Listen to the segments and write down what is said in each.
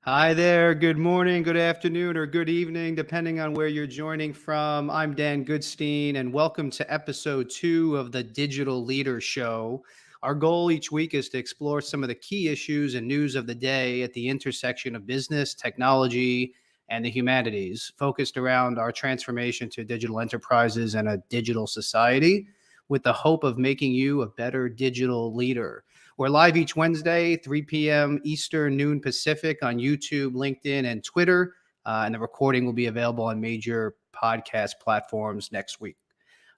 Hi there. Good morning, good afternoon, or good evening, depending on where you're joining from. I'm Dan Goodstein, and welcome to episode 2 of the Digital Leader Show. Our goal each week is to explore some of the key issues and news of the day at the intersection of business, technology, and the humanities, focused around our transformation to digital enterprises and a digital society, with the hope of making you a better digital leader. We're live each Wednesday, 3 p.m. Eastern, noon Pacific on YouTube, LinkedIn, and Twitter. And the recording will be available on major podcast platforms next week.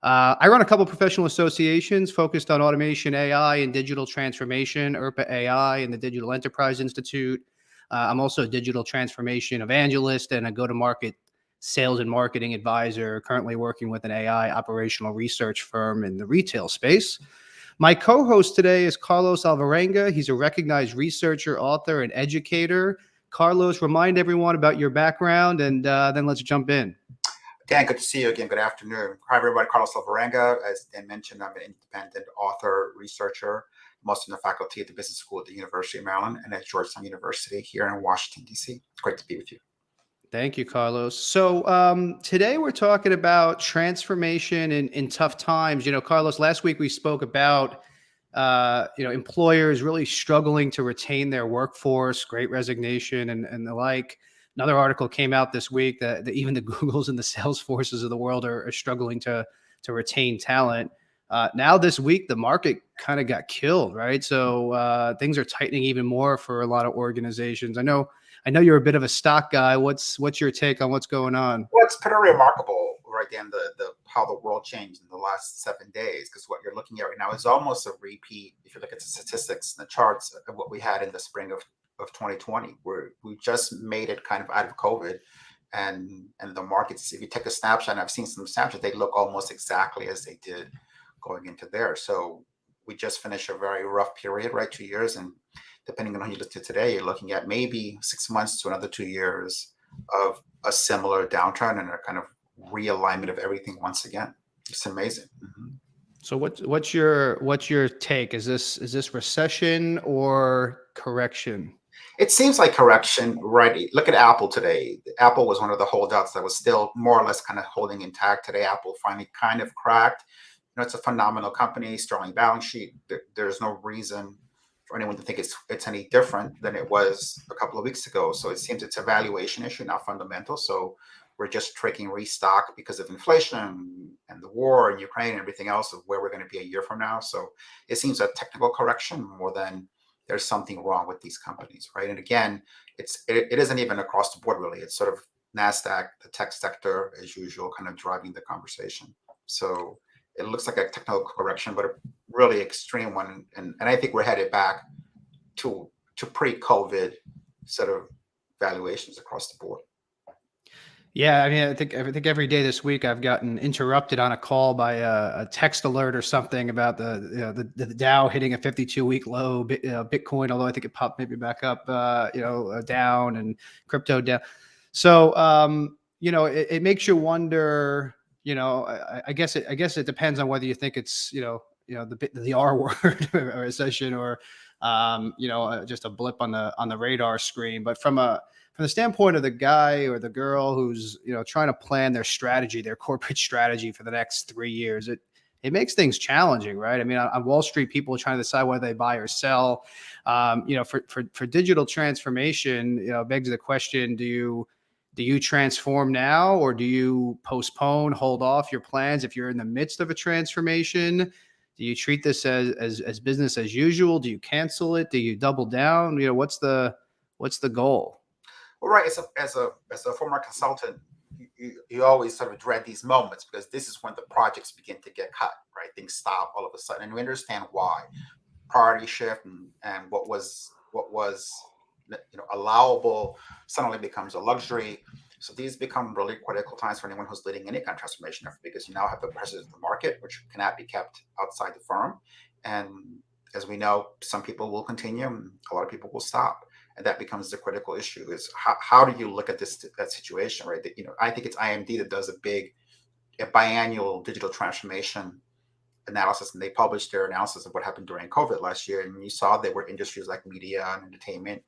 I run a couple of professional associations focused on automation, AI, and digital transformation, ERPA AI and the Digital Enterprise Institute. I'm also a digital transformation evangelist and a go-to-market sales and marketing advisor, currently working with an AI operational research firm in the retail space. My co-host today is Carlos Alvarenga. He's a recognized researcher, author, and educator. Carlos, remind everyone about your background, and then let's jump in. Dan, good to see you again. Good afternoon. Hi, everybody. Carlos Alvarenga. As Dan mentioned, I'm an independent author, researcher. I'm also in the faculty at the Business School at the University of Maryland and at Georgetown University here in Washington, D.C. It's great to be with you. Thank you, Carlos. So today we're talking about transformation in tough times. Carlos, last week we spoke about employers really struggling to retain their workforce, great resignation, and the like. Another article came out this week that even the Googles and the Salesforces of the world are struggling to retain talent. Now this week, the market kind of got killed, right? So things are tightening even more for a lot of organizations. I know you're a bit of a stock guy. What's your take on what's going on? Well, it's pretty remarkable, right, Dan, the how the world changed in the last 7 days, because what you're looking at right now is almost a repeat, if you look at the statistics and the charts of what we had in the spring of 2020, where we just made it kind of out of COVID. And the markets, if you take a snapshot, and I've seen some snapshots, they look almost exactly as they did going into there. So we just finished a very rough period, right? 2 years. And depending on how you look to today, you're looking at maybe 6 months to another 2 years of a similar downturn and a kind of realignment of everything once again. It's amazing. Mm-hmm. So what's your take? Is this recession or correction? It seems like correction, right? Look at Apple today. Apple was one of the holdouts that was still more or less kind of holding intact. Today, Apple finally kind of cracked. It's a phenomenal company, sterling balance sheet. There's no reason for anyone to think it's any different than it was a couple of weeks ago. So it seems it's a valuation issue, not fundamental. So we're just taking restock because of inflation and the war in Ukraine and everything else of where we're going to be a year from now. So it seems a technical correction more than there's something wrong with these companies, right? And again, it isn't even across the board, really. It's sort of NASDAQ, the tech sector, as usual, kind of driving the conversation. So it looks like a technical correction, but a really extreme one. And I think we're headed back to pre-COVID sort of valuations across the board. Yeah, I mean, I think every day this week I've gotten interrupted on a call by a text alert or something about the Dow hitting a 52-week low, Bitcoin, although I think it popped maybe back up, down, and crypto down. So it makes you wonder. I guess it depends on whether you think it's the R word, a recession, or just a blip on the radar screen. But from the standpoint of the guy or the girl who's trying to plan their strategy, their corporate strategy for the next 3 years, it makes things challenging, right? I mean, on Wall Street, people are trying to decide whether they buy or sell. For digital transformation, begs the question: do you transform now, or do you postpone, hold off your plans if you're in the midst of a transformation? Do you treat this as business as usual? Do you cancel it? Do you double down? What's the goal? Well, right. As a former consultant, you always sort of dread these moments because this is when the projects begin to get cut, right? Things stop all of a sudden, and we understand why. Priority shift and what was allowable suddenly becomes a luxury. So these become really critical times for anyone who's leading any kind of transformation effort because you now have the pressures of the market, which cannot be kept outside the firm. And as we know, some people will continue, and a lot of people will stop. And that becomes the critical issue: is how do you look at that situation, right? I think it's IMD that does a biannual digital transformation analysis, and they published their analysis of what happened during COVID last year. And you saw there were industries like media and entertainment,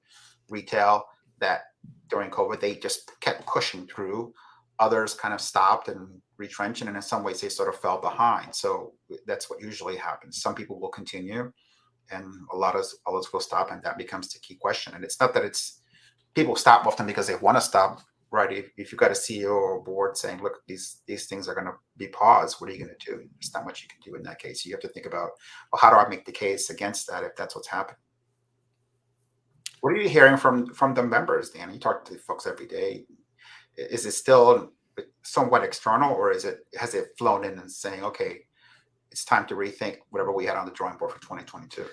retail that during COVID, they just kept pushing through. Others kind of stopped and retrenched, and in some ways they sort of fell behind. So that's what usually happens. Some people will continue, and a lot of others will stop, and that becomes the key question. And it's not that it's people stop often because they want to stop, right? If you've got a CEO or a board saying, look, these things are going to be paused, what are you going to do? There's not much you can do in that case. You have to think about, well, how do I make the case against that if that's what's happening? What are you hearing from the members, Dan? You talk to folks every day. Is it still somewhat external, or has it flown in and saying, okay, it's time to rethink whatever we had on the drawing board for 2022?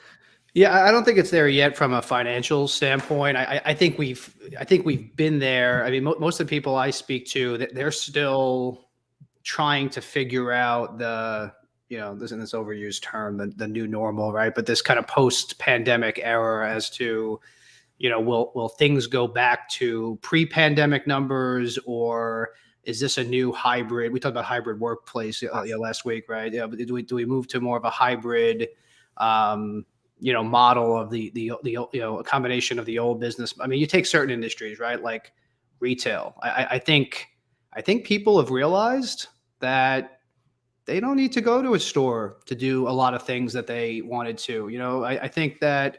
Yeah, I don't think it's there yet from a financial standpoint. I think we've been there. I mean, most of the people I speak to, they're still trying to figure out this overused term, the new normal, right? But this kind of post-pandemic era as to, will things go back to pre-pandemic numbers, or is this a new hybrid? We talked about hybrid workplace last week, right? Yeah, but do we move to more of a hybrid, model of the a combination of the old business? I mean, you take certain industries, right, like retail. I think people have realized that they don't need to go to a store to do a lot of things that they wanted to. I think that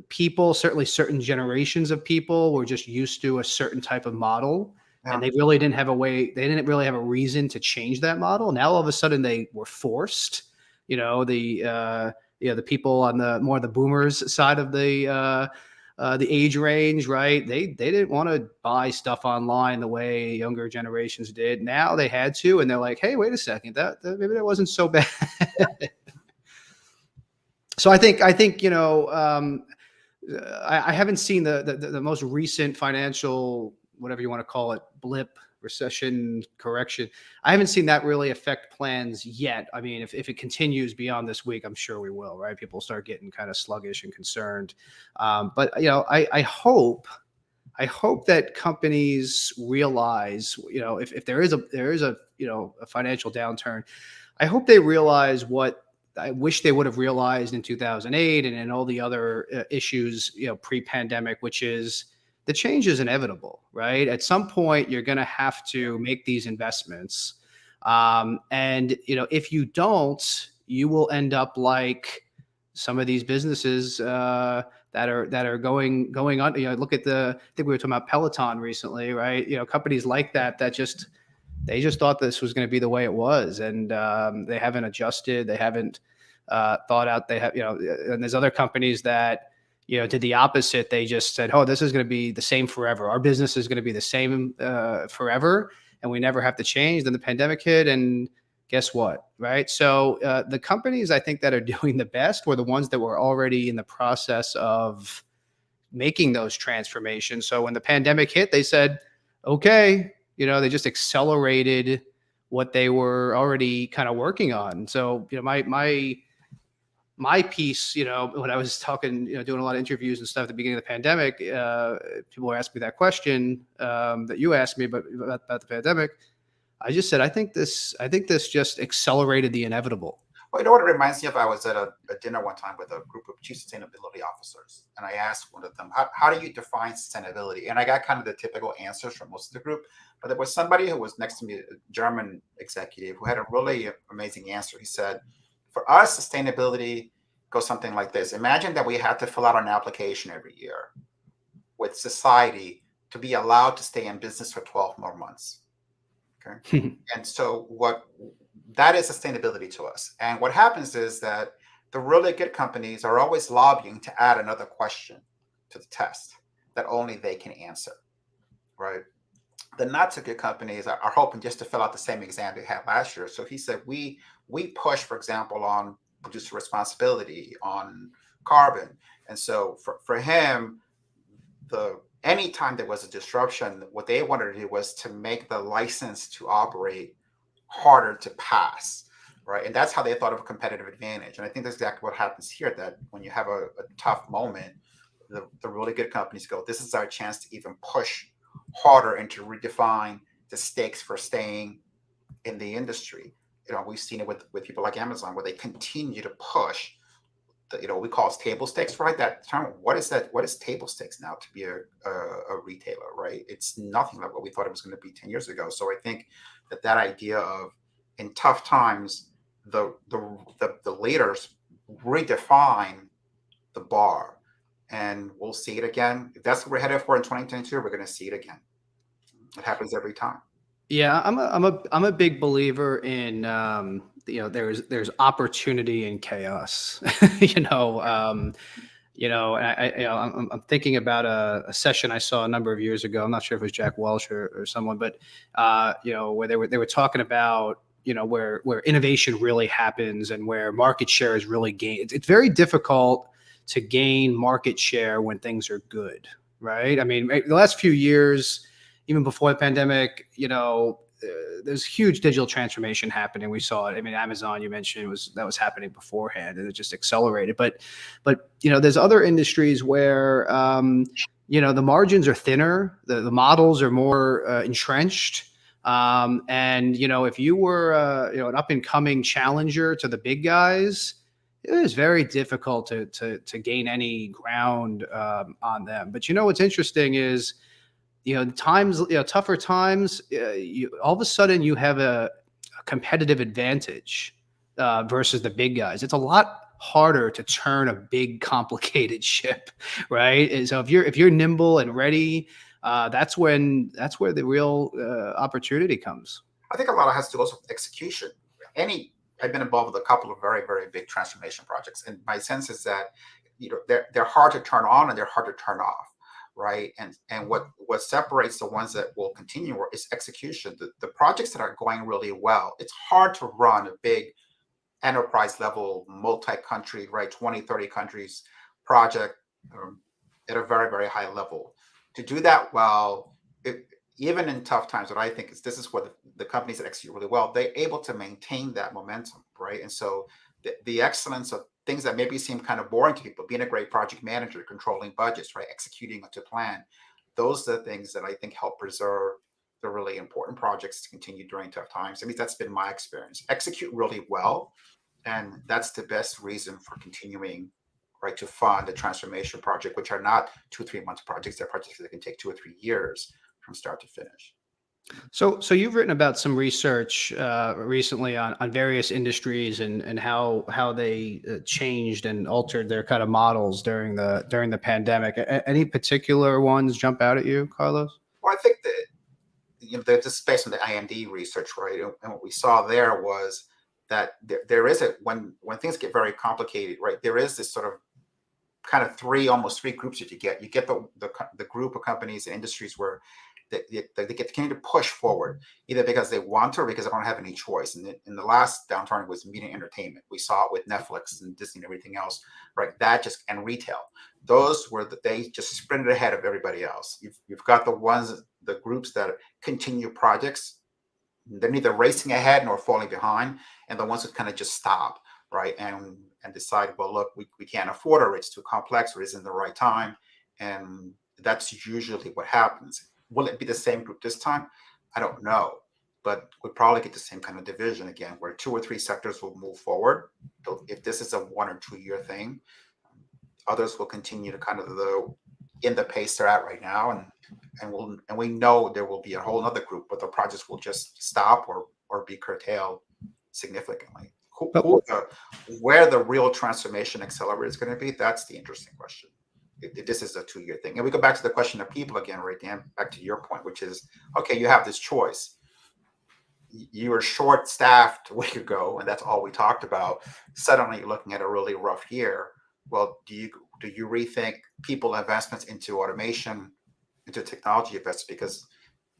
people, certainly certain generations of people, were just used to a certain type of model, and they didn't really have a reason to change that model. Now all of a sudden they were forced. The people on the boomers side of the age range, right? They didn't want to buy stuff online the way younger generations did. Now they had to, and they're like, hey, wait a second, that maybe that wasn't so bad. So I think I haven't seen the most recent financial, whatever you want to call it, blip, recession, correction. I haven't seen that really affect plans yet. I mean, if it continues beyond this week, I'm sure we will, right? People start getting kind of sluggish and concerned. But I hope that companies realize, if there is a financial downturn, I hope they realize what I wish they would have realized in 2008 and in all the other issues, pre-pandemic, which is the change is inevitable, right? At some point, you're going to have to make these investments. And if you don't, you will end up like some of these businesses that are going on. Look at I think we were talking about Peloton recently, right? Companies like that they just thought this was going to be the way it was, and they haven't adjusted. They haven't thought out. They have, and there's other companies that, did the opposite. They just said, oh, this is going to be the same forever. Our business is going to be the same forever, and we never have to change. Then the pandemic hit, and guess what, right? So the companies I think that are doing the best were the ones that were already in the process of making those transformations. So when the pandemic hit, they said, okay, they just accelerated what they were already kind of working on. So, my piece, when I was talking, doing a lot of interviews and stuff at the beginning of the pandemic, people were asking me that question that you asked me about the pandemic. I just said, I think this just accelerated the inevitable. Well, you know what it reminds me of? I was at a dinner one time with a group of chief sustainability officers, and I asked one of them, how do you define sustainability? And I got kind of the typical answers from most of the group, but there was somebody who was next to me, a German executive, who had a really amazing answer. He said, for us, sustainability goes something like this. Imagine that we had to fill out an application every year with society to be allowed to stay in business for 12 more months. Okay. And so that is sustainability to us. And what happens is that the really good companies are always lobbying to add another question to the test that only they can answer, right? The not so good companies are hoping just to fill out the same exam they had last year. So he said, we push, for example, on producer responsibility, on carbon. And so for him, anytime there was a disruption, what they wanted to do was to make the license to operate harder to pass, right? And that's how they thought of a competitive advantage. And I think that's exactly what happens here, that when you have a tough moment, the really good companies go, this is our chance to even push harder and to redefine the stakes for staying in the industry. We've seen it with people like Amazon, where they continue to push we call table stakes, right? That term, what is that? What is table stakes now to be a retailer, right? It's nothing like what we thought it was going to be 10 years ago. So I think that idea of in tough times, the leaders redefine the bar, and we'll see it again. If that's what we're headed for in 2022, we're going to see it again. It happens every time. Yeah, I'm a big believer in there's opportunity in chaos. I'm thinking about a session I saw a number of years ago. I'm not sure if it was Jack Welch or someone, but where they were talking about where innovation really happens and where market share is really gained. It's very difficult to gain market share when things are good, right? I mean, the last few years, even before the pandemic, there's huge digital transformation happening. We saw it. I mean, Amazon, you mentioned, that was happening beforehand, and it just accelerated. But there's other industries where the margins are thinner, the models are more entrenched, and if you were an up and coming challenger to the big guys, it is very difficult to gain any ground on them. But what's interesting is, times, tougher times, all of a sudden you have a competitive advantage versus the big guys. It's a lot harder to turn a big, complicated ship, right? And so if you're nimble and ready, that's where the real opportunity comes. I think a lot of it has to do with execution. I've been involved with a couple of very, very big transformation projects, and my sense is that they're hard to turn on and they're hard to turn off. Right. And what separates the ones that will continue is execution. The projects that are going really well, it's hard to run a big enterprise level, multi-country, right, 20, 30 countries project at a very, very high level. To do that well, even in tough times, what I think is this is what the companies that execute really well, they're able to maintain that momentum, right? And so the excellence of things that maybe seem kind of boring to people, being a great project manager, controlling budgets, right, executing to plan, those are the things that I think help preserve the really important projects to continue during tough times. I mean, that's been my experience. Execute really well, and that's the best reason for continuing, right, to fund a transformation project, which are not 2-3 month projects. They're projects that can take 2 or 3 years from start to finish. So you've written about some research recently on various industries and how they changed and altered their kind of models during the pandemic. Any particular ones jump out at you, Carlos? Well, I think that this is based on the IMD research, right? And what we saw there was that there is when things get very complicated, right? There is this sort of kind of almost three groups that you get. You get the group of companies and industries where they continue to push forward, either because they want to or because they don't have any choice. And in the last downturn, it was media and entertainment. We saw it with Netflix and Disney and everything else, right? And retail. Those were they just sprinted ahead of everybody else. You've got the groups that continue projects. They're neither racing ahead nor falling behind, and the ones that kind of just stop, right? And decide, well, look, we can't afford it, or it's too complex, or isn't the right time. And that's usually what happens. Will it be the same group this time? I don't know, but we'll probably get the same kind of division again, where 2 or 3 sectors will move forward. If this is a 1 or 2 year thing, others will continue to kind of in the pace they're at right now, and we know there will be a whole other group, but the projects will just stop or be curtailed significantly. Where the real transformation accelerator is going to be, that's the interesting question. This is a 2 year thing. And we go back to the question of people again, right, Dan, back to your point, which is, okay, you have this choice. You were short staffed a week ago, and that's all we talked about. Suddenly you're looking at a really rough year. Well, do you rethink people investments into automation, into technology investments? Because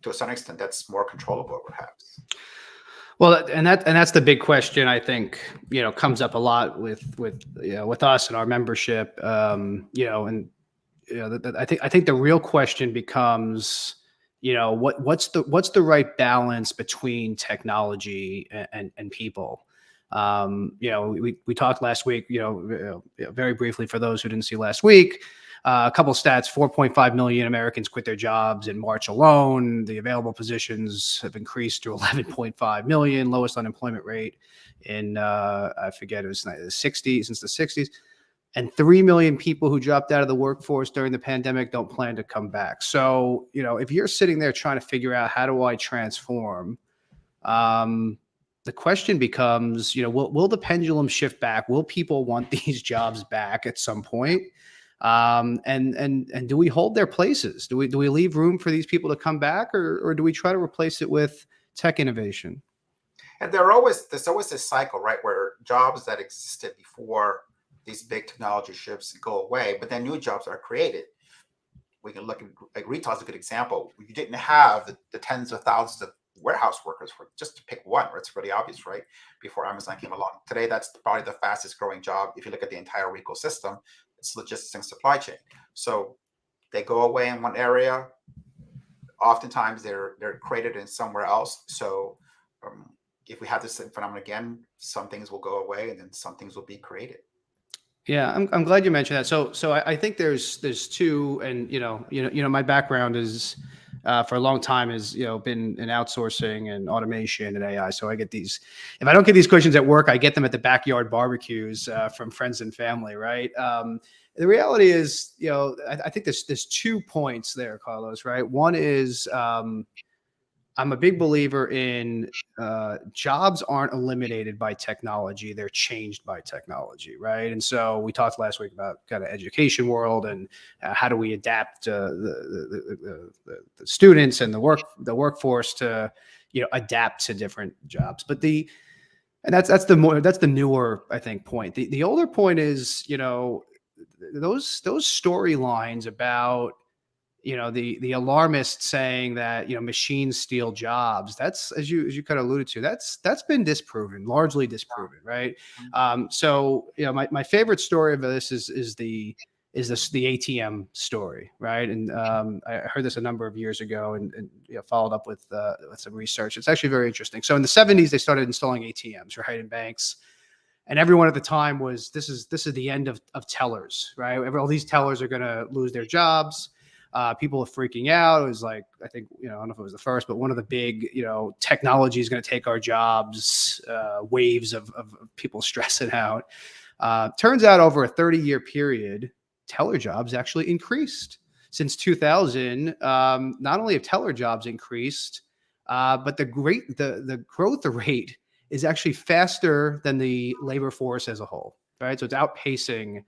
to a certain extent, that's more controllable, perhaps. Well, and that's the big question, I think, comes up a lot with us and our membership, I think the real question becomes, what's the right balance between technology and people? We talked last week, very briefly for those who didn't see last week. A couple of stats: 4.5 million Americans quit their jobs in March alone. The available positions have increased to 11.5 million, lowest unemployment rate in I forget, it was since the 60s. and 3 million people who dropped out of the workforce during the pandemic don't plan to come back. So, if you're sitting there trying to figure out how do I transform, um, the question becomes, will the pendulum shift back? Will people want these jobs back at some point? And do we hold their places? Do we leave room for these people to come back, or do we try to replace it with tech innovation? And there's always this cycle, right, where jobs that existed before these big technology shifts go away, but then new jobs are created. We can look at, like, retail is a good example. You didn't have the tens of thousands of warehouse workers, for just to pick one, where it's really obvious, right? Before Amazon came along. Today, that's probably the fastest growing job. If you look at the entire ecosystem, it's logistics and supply chain. So they go away in one area. Oftentimes they're created in somewhere else. So if we have this phenomenon again, some things will go away and then some things will be created. Yeah, I'm glad you mentioned that. So I think there's two, and my background is for a long time has been in outsourcing and automation and AI. So I get these. If I don't get these questions at work, I get them at the backyard barbecues from friends and family. Right. The reality is, I think there's 2 points there, Carlos. Right. One is I'm a big believer in jobs aren't eliminated by technology; they're changed by technology, right? And so we talked last week about kind of education world and how do we adapt the students and the workforce to adapt to different jobs. But that's the newer, I think, point. The older point is those storylines about the alarmist saying that machines steal jobs. That's, as you kind of alluded to, that's been disproven, largely disproven, right? So my favorite story of this is the ATM story, right? And I heard this a number of years ago, and followed up with some research. It's actually very interesting. So in the 70s, they started installing ATMs, right, in banks. And everyone at the time was, this is the end of tellers, right? All these tellers are going to lose their jobs. People are freaking out. It was like, I think, I don't know if it was the first, but one of the big, technology is going to take our jobs, waves of people stressing out. Turns out over a 30-year period, teller jobs actually increased. Since 2000, not only have teller jobs increased, but the growth rate is actually faster than the labor force as a whole, right? So it's outpacing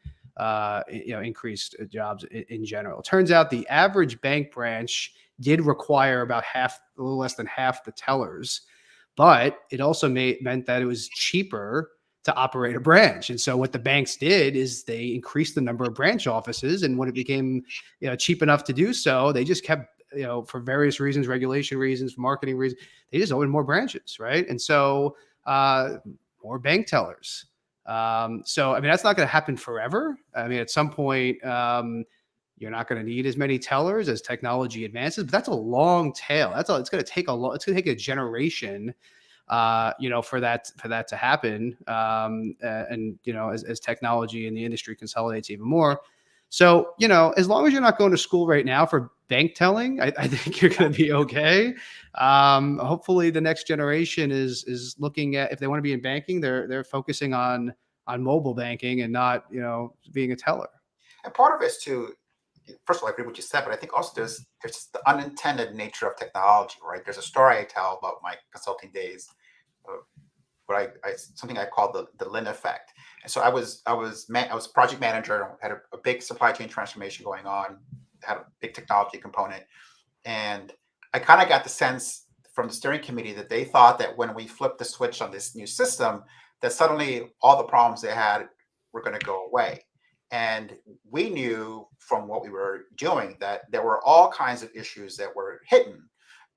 increased jobs in general. It turns out the average bank branch did require about a little less than half the tellers, but it also meant that it was cheaper to operate a branch. And so what the banks did is they increased the number of branch offices, and when it became cheap enough to do so, they just kept for various reasons, regulation reasons, marketing reasons, they just opened more branches, right? And so more bank tellers. So, I mean, that's not going to happen forever. I mean, at some point, you're not going to need as many tellers as technology advances, but that's a long tail. It's going to take it's going to take a generation, for that to happen. And, as technology and the industry consolidates even more. So, as long as you're not going to school right now for bank telling, I think you're going to be okay. Hopefully the next generation is looking at, if they want to be in banking, they're focusing on mobile banking and not, being a teller. And part of it is too, first of all, I agree with what you said, but I think also there's the unintended nature of technology, right? There's a story I tell about my consulting days, what I something I call the Lin effect. And so I was project manager, had a big supply chain transformation going on, had a big technology component, and I kind of got the sense from the steering committee that they thought that when we flipped the switch on this new system, that suddenly all the problems they had were going to go away. And we knew from what we were doing that there were all kinds of issues that were hidden,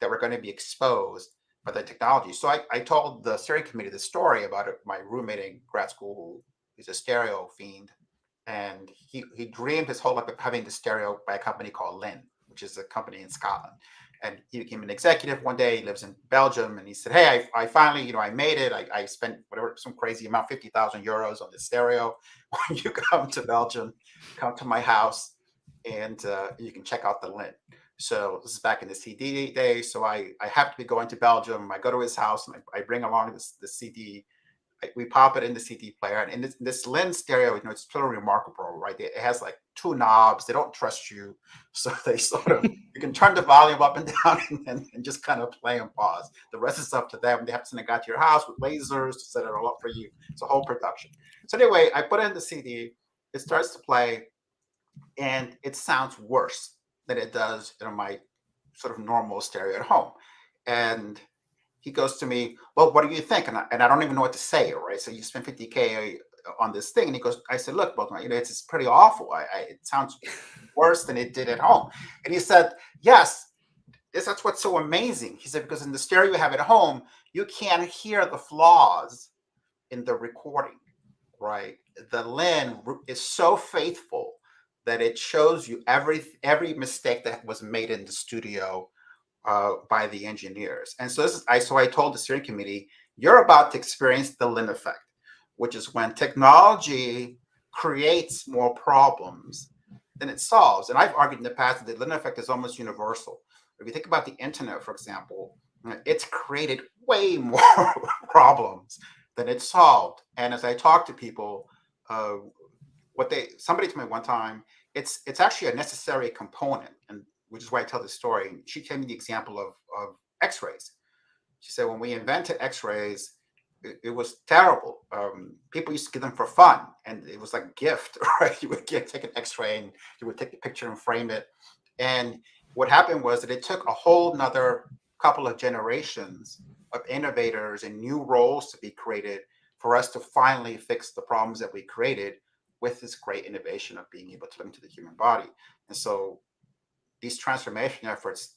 that were going to be exposed by the technology. So I told the steering committee the story about my roommate in grad school who is a stereo fiend. And he dreamed his whole life of having the stereo by a company called Lin, which is a company in Scotland. And he became an executive one day. He lives in Belgium, and he said, "Hey, I finally, I made it. I spent whatever, some crazy amount, 50,000 euros on the stereo. When you come to Belgium, come to my house, and you can check out the Lin." So this is back in the CD days. So I happen to be going to Belgium. I go to his house, and I bring along the CD. we pop it in the CD player, and in this lens stereo, it's totally remarkable, right? It has like 2 knobs. They don't trust you, so they sort of you can turn the volume up and down, and just kind of play and pause. The rest is up to them. They have to send a guy to your house with lasers to set it all up for you. It's a whole production. So anyway, I put in the CD. It starts to play, and it sounds worse than it does in my sort of normal stereo at home. And he goes to me, well, what do you think? And I don't even know what to say, right? So you spend 50K on this thing. And he goes, I said, look, Bookman, it's pretty awful. It sounds worse than it did at home. And he said, yes, that's what's so amazing. He said, because in the stereo you have at home, you can't hear the flaws in the recording, right? The lens is so faithful that it shows you every mistake that was made in the studio by the engineers. And so I told the steering committee, you're about to experience the Lynn effect, which is when technology creates more problems than it solves. And I've argued in the past that the Lynn effect is almost universal. If you think about the internet, for example, it's created way more problems than it solved. And as I talk to people, somebody told me one time, it's actually a necessary component, and which is why I tell this story. She gave me the example of X-rays. She said, when we invented X-rays, it was terrible. People used to get them for fun, and it was like a gift, right? You would take an X-ray, and you would take the picture and frame it. And what happened was that it took a whole nother couple of generations of innovators and new roles to be created for us to finally fix the problems that we created with this great innovation of being able to look into the human body. And so these transformation efforts,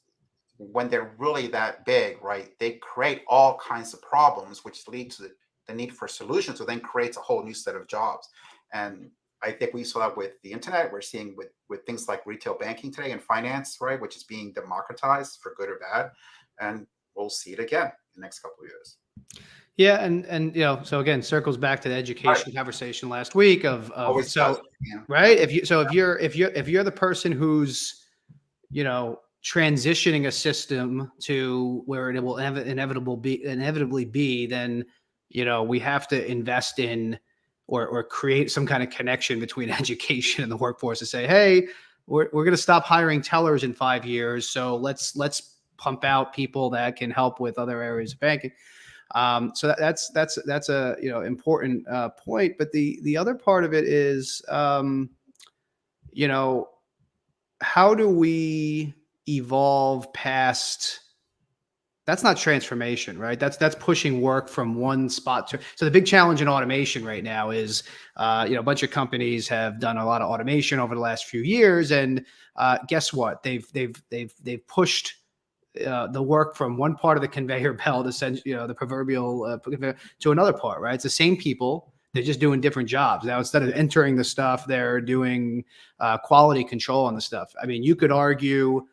when they're really that big, right, they create all kinds of problems, which lead to the need for solutions, so then creates a whole new set of jobs. And I think we saw that with the internet. We're seeing with things like retail banking today and finance, right, which is being democratized for good or bad. And we'll see it again in the next couple of years. Yeah, and so again, circles back to the education conversation last week of Always so does, yeah. right. If you're the person who's transitioning a system to where it will inevitably be, then we have to invest in or create some kind of connection between education and the workforce to say, hey, we're going to stop hiring tellers in 5 years, so let's pump out people that can help with other areas of banking. So that's a important point. But the other part of it is how do we evolve past? That's not transformation, right? That's pushing work from one spot to. So the big challenge in automation right now is, a bunch of companies have done a lot of automation over the last few years, and guess what? They've pushed the work from one part of the conveyor belt, the proverbial to another part, right? It's the same people. They're just doing different jobs. Now, instead of entering the stuff, they're doing quality control on the stuff. I mean, you could argue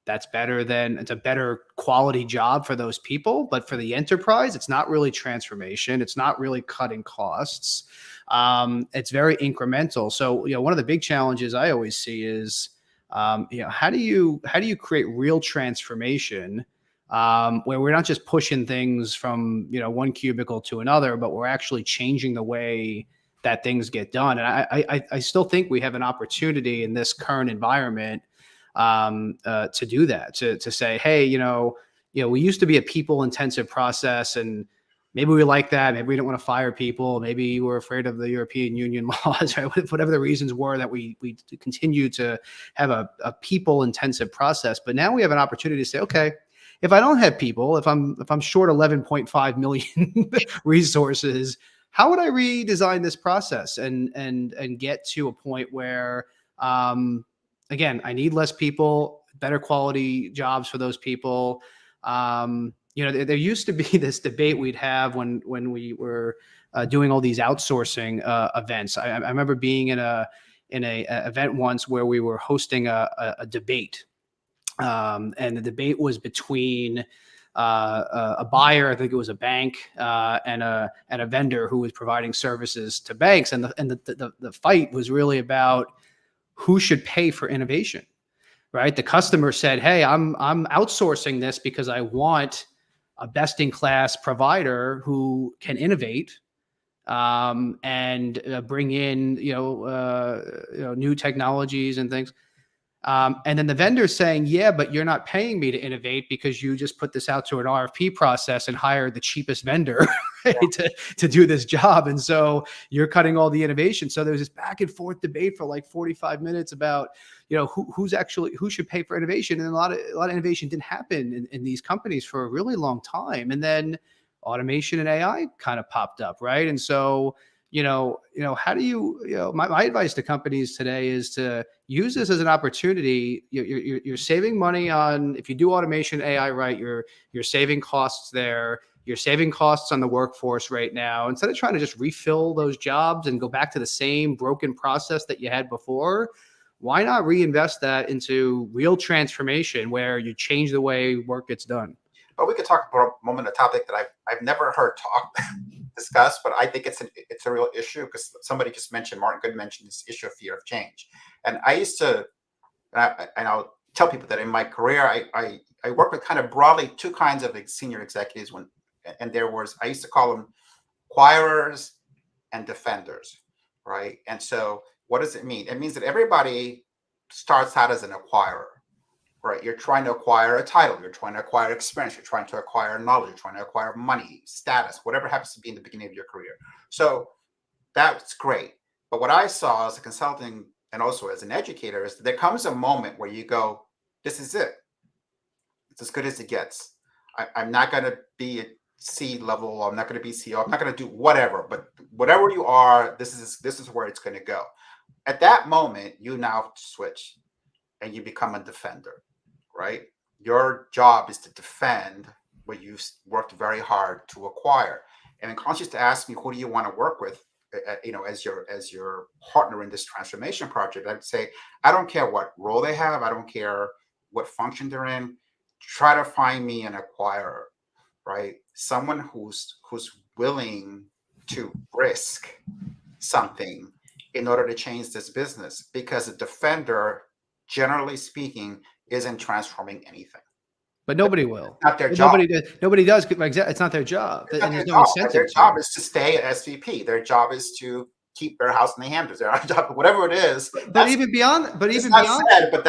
it's a better quality job for those people, but for the enterprise, it's not really transformation. It's not really cutting costs. It's very incremental. So, one of the big challenges I always see is, how do you create real transformation where we're not just pushing things from one cubicle to another, but we're actually changing the way that things get done. And I still think we have an opportunity in this current environment to do that, to say, hey, we used to be a people intensive process, and maybe we like that. Maybe we don't want to fire people. Maybe we're afraid of the European Union laws, right? Whatever the reasons were that we continue to have a people intensive process. But now we have an opportunity to say, okay, if I don't have people, if I'm short 11.5 million resources, how would I redesign this process and get to a point where, again, I need less people, better quality jobs for those people. There used to be this debate we'd have when we were doing all these outsourcing events. I remember being in a event once where we were hosting a debate, and the debate was between a buyer, I think it was a bank, and a vendor who was providing services to banks, and the fight was really about who should pay for innovation. Right? The customer said, hey, I'm outsourcing this because I want a best-in-class provider who can innovate, and bring in new technologies and things. And then the vendor's saying, yeah, but you're not paying me to innovate because you just put this out to an RFP process and hired the cheapest vendor right, to do this job. And so you're cutting all the innovation. So there's this back and forth debate for like 45 minutes about, who should pay for innovation. And a lot of innovation didn't happen in these companies for a really long time. And then automation and AI kind of popped up. Right. And so, how do my advice to companies today is to use this as an opportunity. You're saving money on, if you do automation, AI, right, you're saving costs there. You're saving costs on the workforce right now. Instead of trying to just refill those jobs and go back to the same broken process that you had before, why not reinvest that into real transformation where you change the way work gets done? But we could talk for a moment a topic that I've never heard discussed, but I think it's a real issue because somebody just mentioned, Martin Good mentioned this issue of fear of change. And I used to, and I'll tell people that in my career, I worked with kind of broadly two kinds of senior executives and I used to call them acquirers and defenders, right? And so what does it mean? It means that everybody starts out as an acquirer. Right, you're trying to acquire a title, you're trying to acquire experience, you're trying to acquire knowledge, you're trying to acquire money, status, whatever happens to be in the beginning of your career. So that's great. But what I saw as a consultant and also as an educator is that there comes a moment where you go, this is it. It's as good as it gets. I'm not going to be at C level, I'm not going to be CEO, I'm not going to do whatever, but whatever you are, this is where it's going to go. At that moment, you now switch and you become a defender. Right? Your job is to defend what you've worked very hard to acquire. And when clients used to ask me, who do you want to work with, as your partner in this transformation project, I'd say, I don't care what role they have. I don't care what function they're in. Try to find me an acquirer, right? Someone who's willing to risk something in order to change this business, because a defender, generally speaking, isn't transforming anything. But nobody will. Not their job. Nobody does. It's not their job. And there's no incentive. Their job is to stay at SVP. Their job is to keep their house in the Hamptons. Their job, whatever it is. But that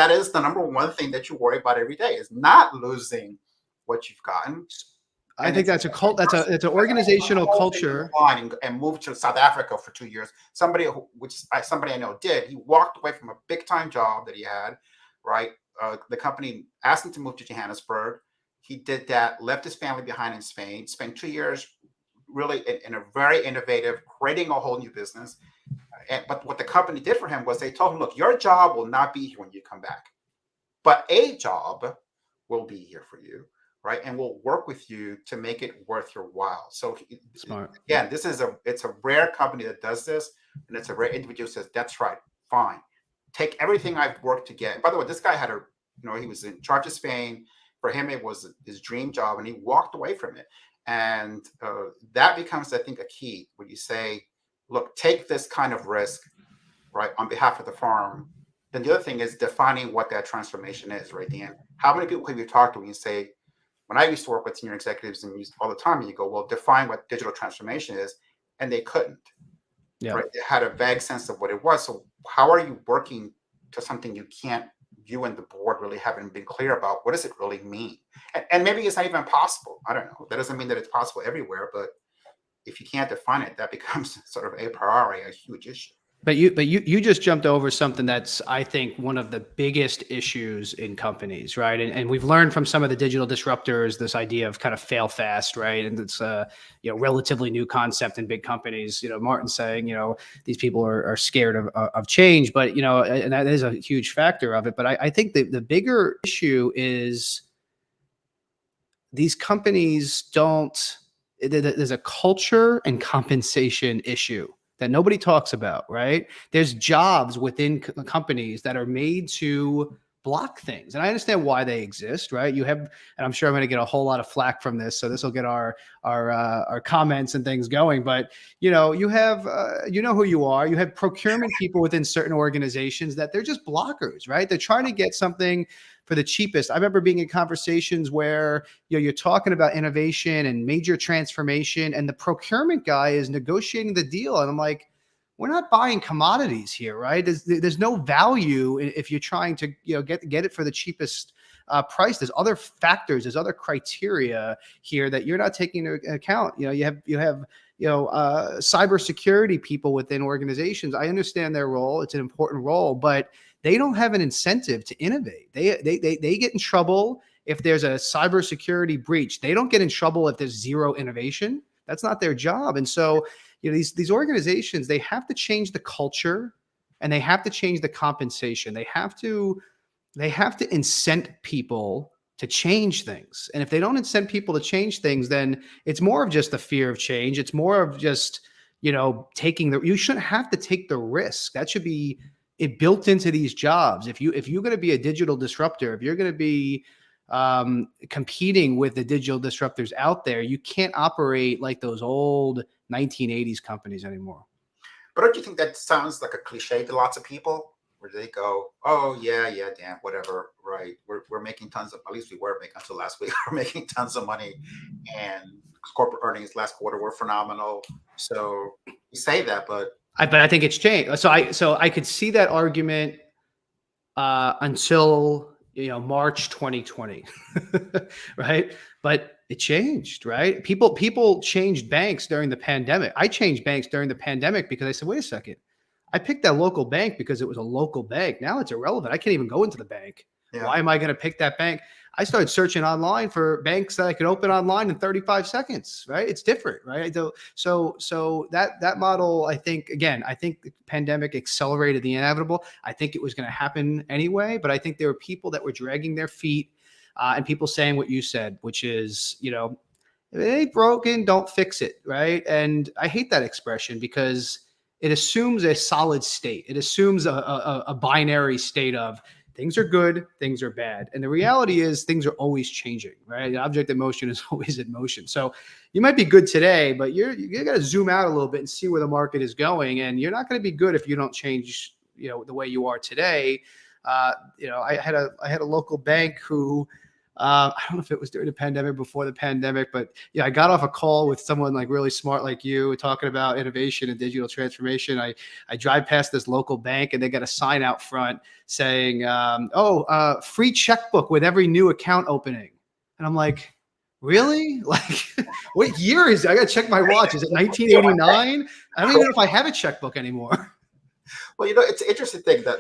is the number one thing that you worry about every day, is not losing what you've gotten. I think that's it's an organizational culture. And moved to South Africa for 2 years. Somebody I know did. He walked away from a big time job that he had, right? The company asked him to move to Johannesburg. He did that, left his family behind in Spain, spent 2 years really in a very innovative, creating a whole new business. But what the company did for him was they told him, look, your job will not be here when you come back, but a job will be here for you, right? And we'll work with you to make it worth your while. So smart. Again, it's a rare company that does this, and it's a rare individual who says, that's right, fine. Take everything I've worked to get. By the way, this guy had he was in charge of Spain. For him, it was his dream job, and he walked away from it. And that becomes, I think, a key when you say, look, take this kind of risk, right, on behalf of the firm. Then the other thing is defining what that transformation is, right, Dan? How many people have you talked to when you say, when I used to work with senior executives and all the time, and you go, well, define what digital transformation is, and they couldn't. Yeah. Right? They had a vague sense of what it was. So how are you working to something you and the board really haven't been clear about? What does it really mean? And maybe it's not even possible. I don't know. That doesn't mean that it's possible everywhere, but if you can't define it, that becomes sort of a priori, a huge issue. But you just jumped over something that's, I think, one of the biggest issues in companies, right? And we've learned from some of the digital disruptors this idea of kind of fail fast, right? And it's a relatively new concept in big companies. Martin saying these people are scared of change, but and that is a huge factor of it. But I think the bigger issue is these companies don't. There's a culture and compensation issue that nobody talks about, right? There's jobs within companies that are made to block things. And I understand why they exist, right? You have, and I'm sure I'm going to get a whole lot of flack from this, so this will get our comments and things going. But you have you know who you are. You have procurement people within certain organizations that they're just blockers, right? They're trying to get something for the cheapest. I remember being in conversations where you're talking about innovation and major transformation, and the procurement guy is negotiating the deal, and I'm like, we're not buying commodities here, right? There's no value if you're trying to get it for the cheapest price. There's other factors, there's other criteria here that you're not taking into account. You have cybersecurity people within organizations. I understand their role; it's an important role, but they don't have an incentive to innovate. They get in trouble if there's a cybersecurity breach. They don't get in trouble if there's zero innovation. That's not their job. And so these organizations, they have to change the culture, and they have to change the compensation. They have to incent people to change things. And if they don't incent people to change things, then it's more of just the fear of change. It's more of just you shouldn't have to take the risk. That should be built into these jobs. If you're going to be a digital disruptor, if you're going to be competing with the digital disruptors out there, you can't operate like those old 1980s companies anymore. But don't you think that sounds like a cliche to lots of people, where they go, "Oh yeah, Dan, whatever, right? We're making tons of, at least we were making until last week, we're making tons of money, and corporate earnings last quarter were phenomenal." So you say that, but I think it's changed. So I could see that argument until March 2020, right? But it changed, right? People changed banks during the pandemic. I changed banks during the pandemic because I said, wait a second, I picked that local bank because it was a local bank. Now it's irrelevant. I can't even go into the bank. Yeah. Why am I going to pick that bank? I started searching online for banks that I could open online in 35 seconds, right? It's different, right? So that model, I think the pandemic accelerated the inevitable. I think it was going to happen anyway, but I think there were people that were dragging their feet and people saying what you said, which is, if it ain't broken, don't fix it, right? And I hate that expression because it assumes a solid state. It assumes a binary state of things are good, things are bad. And the reality is things are always changing, right? The object in motion is always in motion. So you might be good today, but you got to zoom out a little bit and see where the market is going. And you're not going to be good if you don't change, the way you are today. I had a local bank who, I don't know if it was during the pandemic, before the pandemic, but I got off a call with someone like really smart like you talking about innovation and digital transformation. I drive past this local bank and they got a sign out front saying, free checkbook with every new account opening. And I'm like, really? Like, what year is it? I got to check my watch. Is it 1989? I don't even know if I have a checkbook anymore. Well, it's an interesting thing that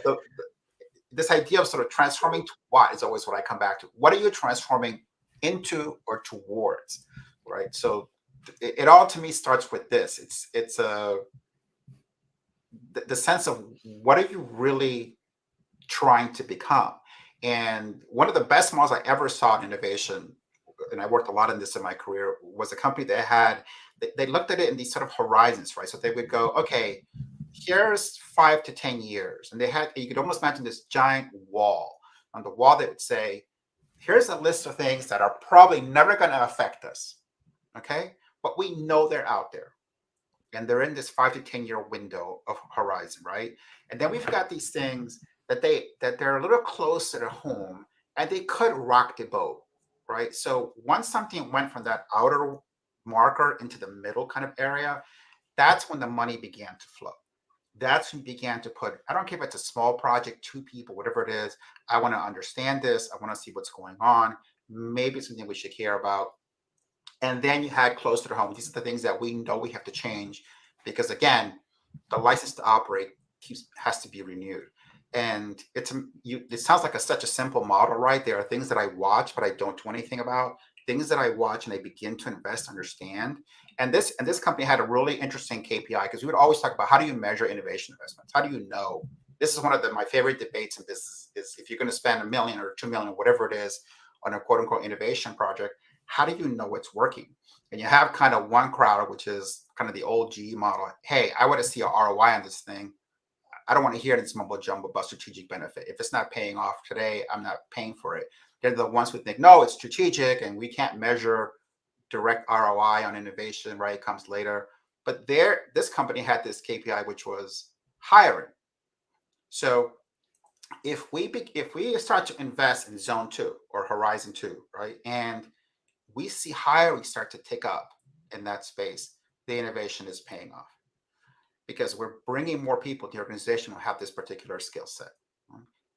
this idea of sort of transforming to what is always what I come back to. What are you transforming into or towards, right? So it all to me starts with this. It's the sense of what are you really trying to become? And one of the best models I ever saw in innovation, and I worked a lot in this in my career, was a company that they looked at it in these sort of horizons, right? So they would go, okay, here's 5 to 10 years. And you could almost imagine this giant wall. On the wall, they would say, here's a list of things that are probably never going to affect us. Okay. But we know they're out there. And they're in this 5 to 10 year window of horizon, right? And then we've got these things that they're a little closer to home and they could rock the boat, right? So once something went from that outer marker into the middle kind of area, that's when the money began to flow. That's when we began to put, I don't care if it's a small project, 2 people, whatever it is. I want to understand this. I want to see what's going on. Maybe it's something we should care about. And then you had closer to home. These are the things that we know we have to change because, again, the license to operate has to be renewed. And it sounds like such a simple model, right? There are things that I watch, but I don't do anything about. Things that I watch and I begin to invest, understand. And this company had a really interesting KPI because we would always talk about how do you measure innovation investments? How do you know? This is one of my favorite debates in business is if you're going to spend $1 million or $2 million, whatever it is, on a quote unquote innovation project, how do you know it's working? And you have kind of one crowd, which is kind of the old GE model. Hey, I want to see a ROI on this thing. I don't want to hear this mumbo jumbo about strategic benefit. If it's not paying off today, I'm not paying for it. They're the ones who think, no, it's strategic and we can't measure direct ROI on innovation, right? It comes later. But this company had this KPI, which was hiring. So if we start to invest in zone 2 or horizon 2, right, and we see hiring start to tick up in that space, the innovation is paying off because we're bringing more people to the organization who have this particular skill set.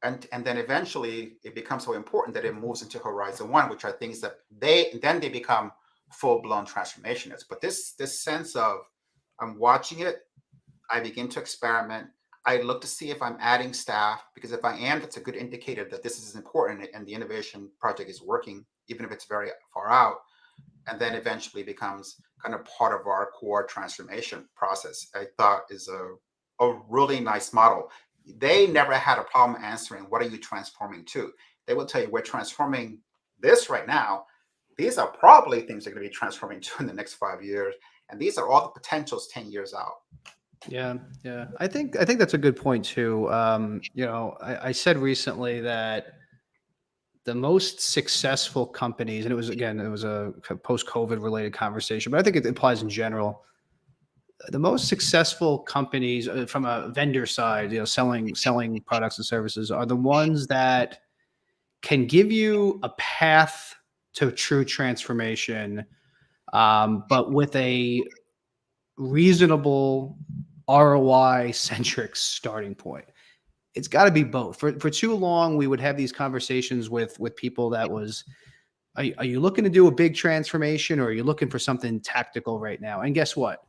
And then eventually it becomes so important that it moves into horizon 1, which are things that they become full-blown transformationists. But this sense of, I'm watching it, I begin to experiment. I look to see if I'm adding staff, because if I am, that's a good indicator that this is important and the innovation project is working, even if it's very far out. And then eventually becomes kind of part of our core transformation process. I thought is a really nice model. They never had a problem answering, what are you transforming to? They will tell you, we're transforming this right now. These are probably things they're going to be transforming to in the next 5 years. And these are all the potentials 10 years out. Yeah, yeah. I think that's a good point too. I said recently that the most successful companies, and it was a post-COVID related conversation, but I think it applies in general. The most successful companies from a vendor side, selling products and services, are the ones that can give you a path to true transformation, but with a reasonable ROI centric starting point. It's got to be both. For too long, we would have these conversations with people that was, are you looking to do a big transformation, or are you looking for something tactical right now? And guess what?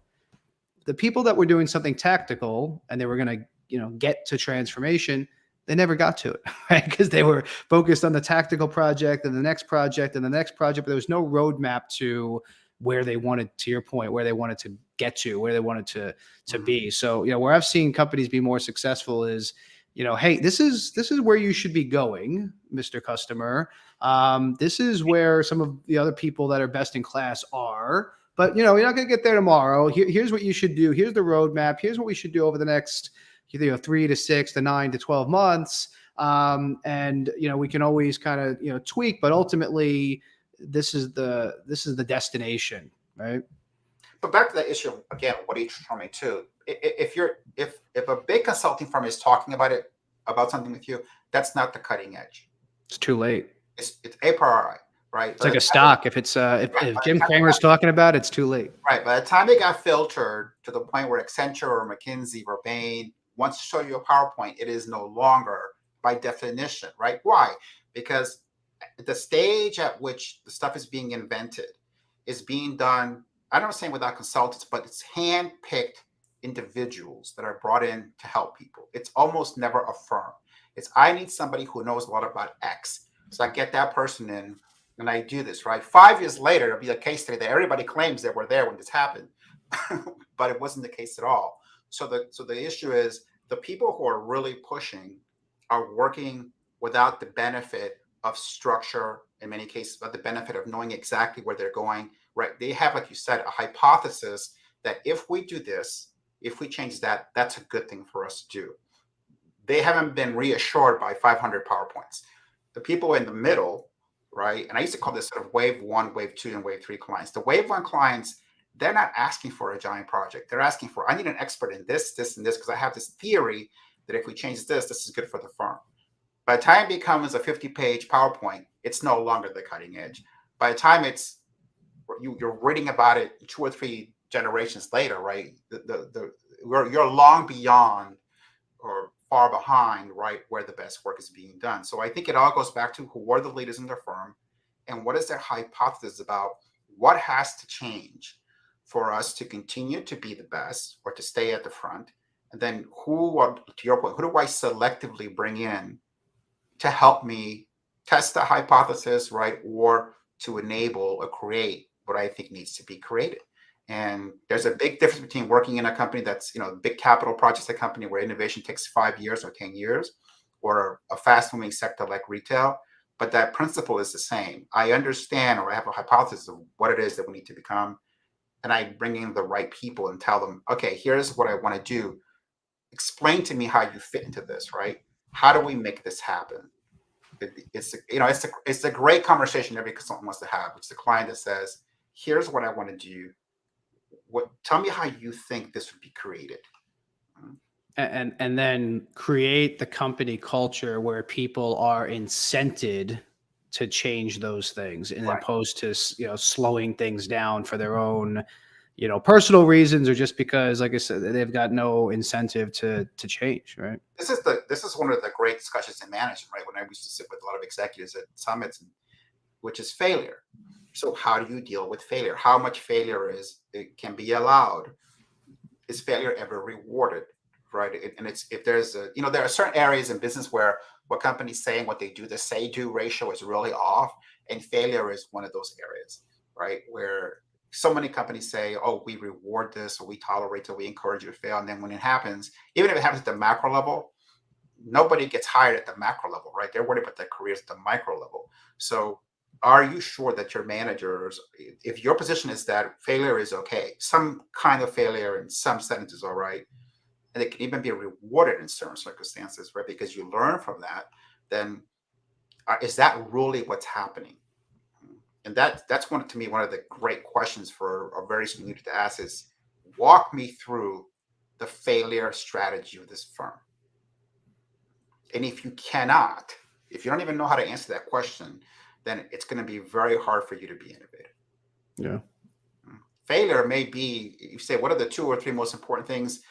The people that were doing something tactical and they were going to, get to transformation, they never got to it, right? Because they were focused on the tactical project and the next project and the next project, but there was no roadmap to where they wanted, to your point, where they wanted to get to, where they wanted to be. So, where I've seen companies be more successful is, hey, this is where you should be going, Mr. Customer. This is where some of the other people that are best in class are. But you're not going to get there tomorrow. Here's what you should do. Here's the roadmap. Here's what we should do over the next 3 to 6 to 9 to 12 months. And we can always kind of tweak, but ultimately this is the destination, right? But back to that issue again, what are you transforming to? If a big consulting firm is talking about something with you, that's not the cutting edge. It's too late. It's a priori, right? It's like a stock. If it's if Jim Cramer's talking about it, it's too late. Right. By the time it got filtered to the point where Accenture or McKinsey or Bain wants to show you a PowerPoint, it is no longer by definition, right? Why? Because the stage at which the stuff is being invented is being done, I'm not saying without consultants, but it's hand-picked individuals that are brought in to help people. It's almost never a firm. It's, I need somebody who knows a lot about X. So I get that person in and I do this, right? 5 years later, it'll be a case study that everybody claims they were there when this happened, but it wasn't the case at all. So the issue is the people who are really pushing are working without the benefit of structure, in many cases, but the benefit of knowing exactly where they're going, right? They have, like you said, a hypothesis that if we do this, if we change that, that's a good thing for us to do. They haven't been reassured by 500 PowerPoints. The people in the middle, right? And I used to call this sort of wave 1, wave 2, and wave 3 clients. The wave 1 clients, they're not asking for a giant project. They're asking for, I need an expert in this, this, and this, because I have this theory that if we change this, this is good for the firm. By the time it becomes a 50-page PowerPoint, it's no longer the cutting edge. By the time you're reading about it 2 or 3 generations later, right? You're long beyond or far behind, right, where the best work is being done. So I think it all goes back to who are the leaders in their firm and what is their hypothesis about what has to change for us to continue to be the best or to stay at the front. And then to your point, who do I selectively bring in to help me test the hypothesis, right, or to enable or create what I think needs to be created. And there's a big difference between working in a company that's, big capital projects, a company where innovation takes 5 years or 10 years, or a fast-moving sector like retail. But that principle is the same. I understand, or I have a hypothesis of what it is that we need to become, and I bring in the right people and tell them, okay, here's what I want to do. explain to me how you fit into this, right? How do we make this happen? It's a great conversation every consultant wants to have. It's the client that says, here's what I want to do. Tell me how you think this would be created. And then create the company culture where people are incented to change those things, and opposed to slowing things down for their own personal reasons, or just because, like I said, they've got no incentive to change. Right. This is one of the great discussions in management, right? When I used to sit with a lot of executives at summits, which is failure. So how do you deal with failure? How much failure can be allowed? Is failure ever rewarded? Right. And if there's there are certain areas in business where what companies say and what they do, the say-do ratio is really off. And failure is one of those areas, right? Where so many companies say, oh, we reward this, or we tolerate it, we encourage you to fail. And then when it happens, even if it happens at the macro level, nobody gets hired at the macro level, right? They're worried about their careers at the micro level. So are you sure that your managers, if your position is that failure is okay, some kind of failure in some settings is all right, and it can even be rewarded in certain circumstances, right? Because you learn from that, then is that really what's happening? And that's to me, one of the great questions for a very small leader to ask is, walk me through the failure strategy of this firm. And if you cannot, if you don't even know how to answer that question, then it's going to be very hard for you to be innovative. Yeah. Failure may be, you say, what are the 2 or 3 most important things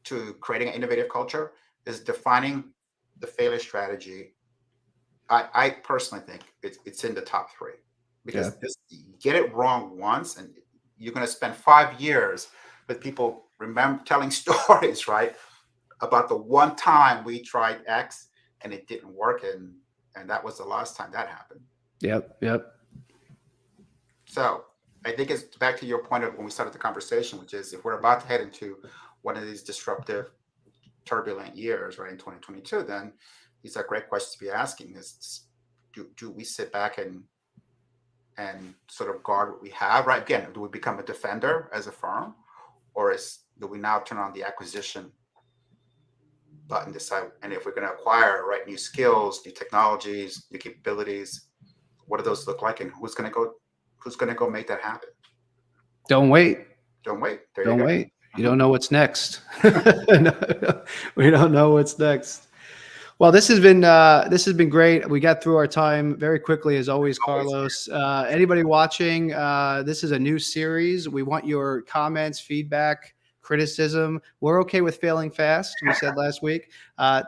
to creating an innovative culture? Is defining the failure strategy. I personally think it's in the top 3, because you get it wrong once and you're going to spend 5 years with people telling stories, right, about the one time we tried X and it didn't work, and that was the last time that happened. Yep. So I think it's back to your point of when we started the conversation, which is, if we're about to head into one of these disruptive, turbulent years, right, in 2022, then these are great questions to be asking. Is do we sit back and sort of guard what we have, right? Again, do we become a defender as a firm, or do we now turn on the acquisition button, decide, and if we're going to acquire, right, new skills, new technologies, new capabilities, what do those look like, and who's going to go make that happen? Don't wait. Don't wait. Don't wait. You don't know what's next. We don't know what's next. Well, this has been great. We got through our time very quickly, as always, Carlos. Anybody watching, this is a new series. We want your comments, feedback, criticism. We're okay with failing fast, we said last week.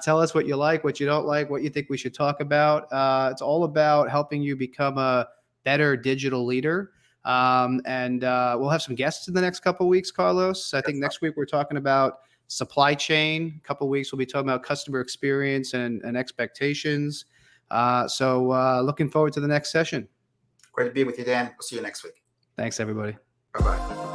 Tell us what you like, what you don't like, what you think we should talk about. It's all about helping you become a better digital leader. And we'll have some guests in the next couple of weeks, Carlos. I think next week we're talking about supply chain. A couple of weeks we'll be talking about customer experience and expectations. So looking forward to the next session. Great to be with you, Dan. We'll see you next week. Thanks, everybody. Bye-bye.